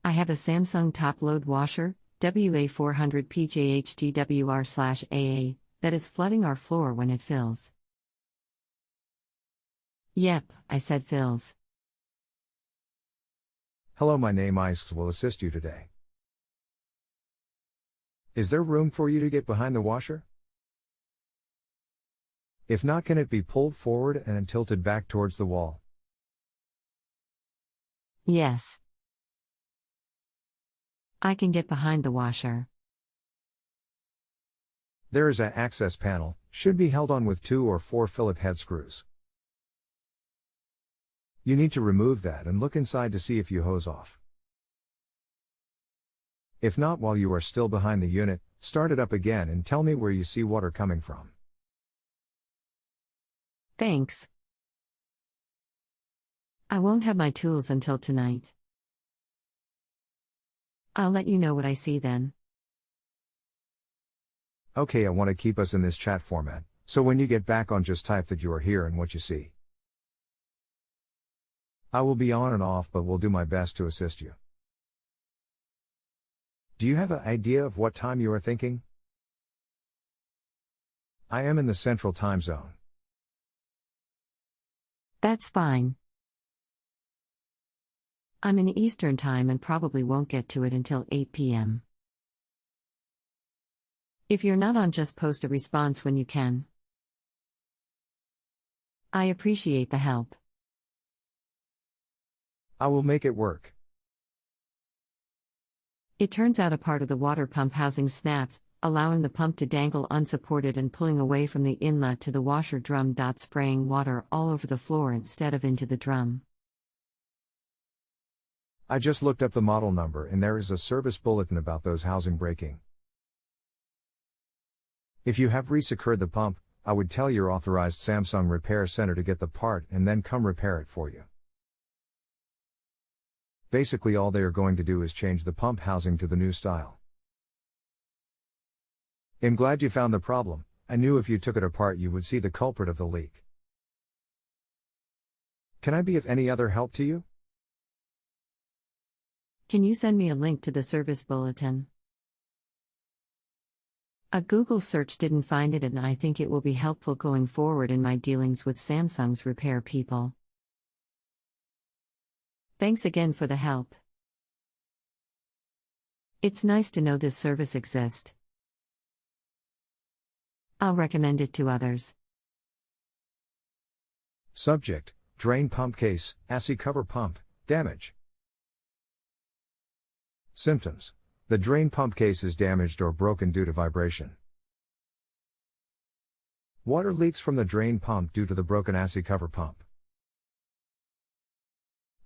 I have a Samsung top-load washer, WA400PJHDWR/AA, that is flooding our floor when it fills. Yep, I said fills. Hello, my name isXXXXX will assist you today. Is there room for you to get behind the washer? If not, can it be pulled forward and tilted back towards the wall? Yes. I can get behind the washer. There is an access panel, should be held on with 2 or 4 Phillip head screws. You need to remove that and look inside to see if you hose off. If not, while you are still behind the unit, start it up again and tell me where you see water coming from. Thanks. I won't have my tools until tonight. I'll let you know what I see then. Okay, I want to keep us in this chat format, so when you get back on, just type that you are here and what you see. I will be on and off, but will do my best to assist you. Do you have an idea of what time you are thinking? I am in the Central Time Zone. That's fine. I'm in Eastern Time and probably won't get to it until 8 p.m. If you're not on, just post a response when you can. I appreciate the help. I will make it work. It turns out a part of the water pump housing snapped, allowing the pump to dangle unsupported and pulling away from the inlet to the washer drum. Spraying water all over the floor instead of into the drum. I just looked up the model number and there is a service bulletin about those housing breaking. If you have resecured the pump, I would tell your authorized Samsung repair center to get the part and then come repair it for you. Basically, all they are going to do is change the pump housing to the new style. I'm glad you found the problem. I knew if you took it apart you would see the culprit of the leak. Can I be of any other help to you? Can you send me a link to the service bulletin? A Google search didn't find it, and I think it will be helpful going forward in my dealings with Samsung's repair people. Thanks again for the help. It's nice to know this service exists. I'll recommend it to others. Subject: drain pump case, ASI cover pump, damage. Symptoms: the drain pump case is damaged or broken due to vibration. Water leaks from the drain pump due to the broken ASI cover pump.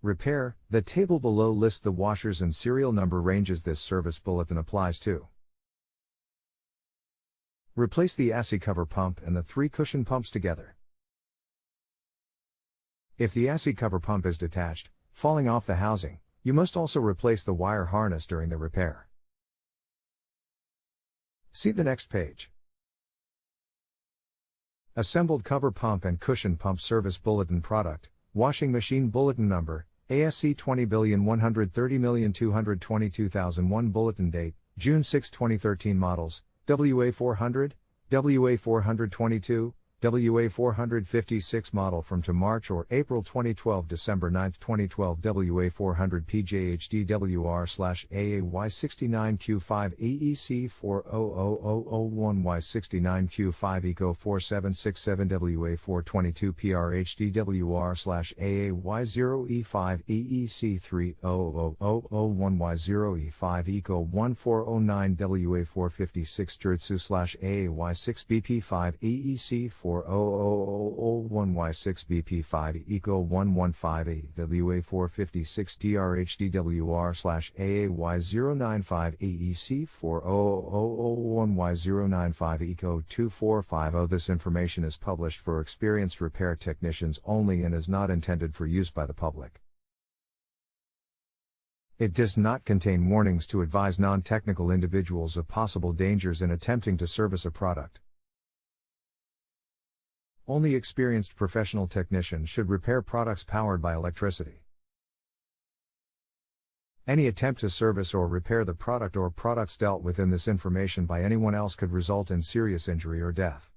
Repair: the table below lists the washers and serial number ranges this service bulletin applies to. Replace the ASI cover pump and the 3 cushion pumps together. If the ASI cover pump is detached, falling off the housing, you must also replace the wire harness during the repair. See the next page. Assembled cover pump and cushion pump service bulletin product, washing machine bulletin number, ASC 20,130,222,001 bulletin date, June 6, 2013 models, WA400, WA422, WA40056 model from to March or April 2012, December 9, 2012, WA400PJHDWR/AAY69Q5 AEC400001Y69Q5 ECO4767 WA422PRHDWR/AAY0E5 EEC300001Y0E5 ECO1409 WA456 JustAnswer/AAY6BP5 EEC400001Y6BP5 ECO115 WA456 DRHDWR/AAY095 EEC400001Y095 ECO2450. This information is published for experienced repair technicians only and is not intended for use by the public. It does not contain warnings to advise non-technical individuals of possible dangers in attempting to service a product. Only experienced professional technicians should repair products powered by electricity. Any attempt to service or repair the product or products dealt with in this information by anyone else could result in serious injury or death.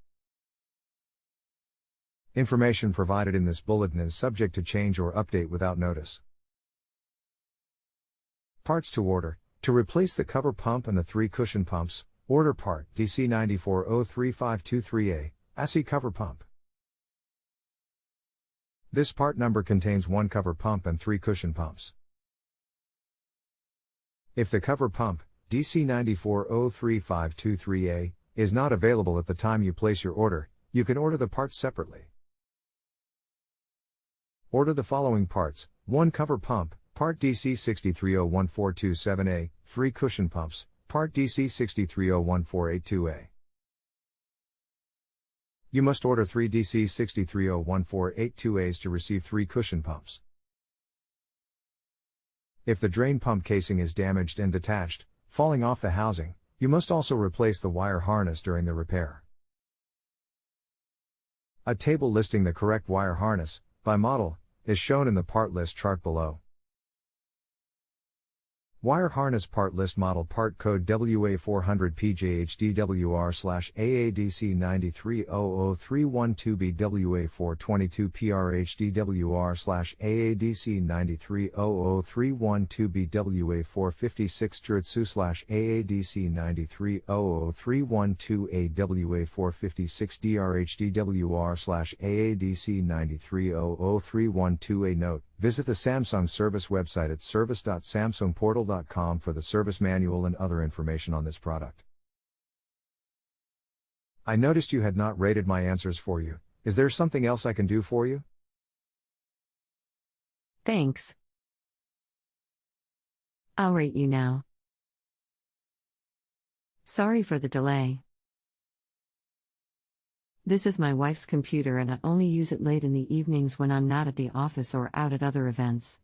Information provided in this bulletin is subject to change or update without notice. Parts to order. To replace the cover pump and the 3 cushion pumps, order part DC9403523A, ASI cover pump. This part number contains 1 cover pump and 3 cushion pumps. If the cover pump, DC9403523A, is not available at the time you place your order, you can order the parts separately. Order the following parts: 1 cover pump, part DC6301427A, 3 cushion pumps, part DC6301482A. You must order 3 DC6301482As to receive 3 cushion pumps. If the drain pump casing is damaged and detached, falling off the housing, you must also replace the wire harness during the repair. A table listing the correct wire harness, by model, is shown in the part list chart below. Wire harness part list model part code WA400PJHDWR/AADC93003122BWA456-2AADC93003128WA456DRHDWR/AADC93003128. Note: visit the Samsung service website at service.samsungportal.com for the service manual and other information on this product. I noticed you had not rated my answers for you. Is there something else I can do for you? Thanks. I'll rate you now. Sorry for the delay. This is my wife's computer and I only use it late in the evenings when I'm not at the office or out at other events.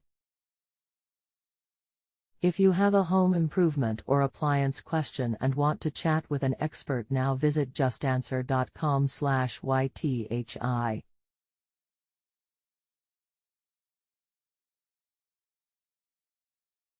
If you have a home improvement or appliance question and want to chat with an expert now, visit justanswer.com/YTHI.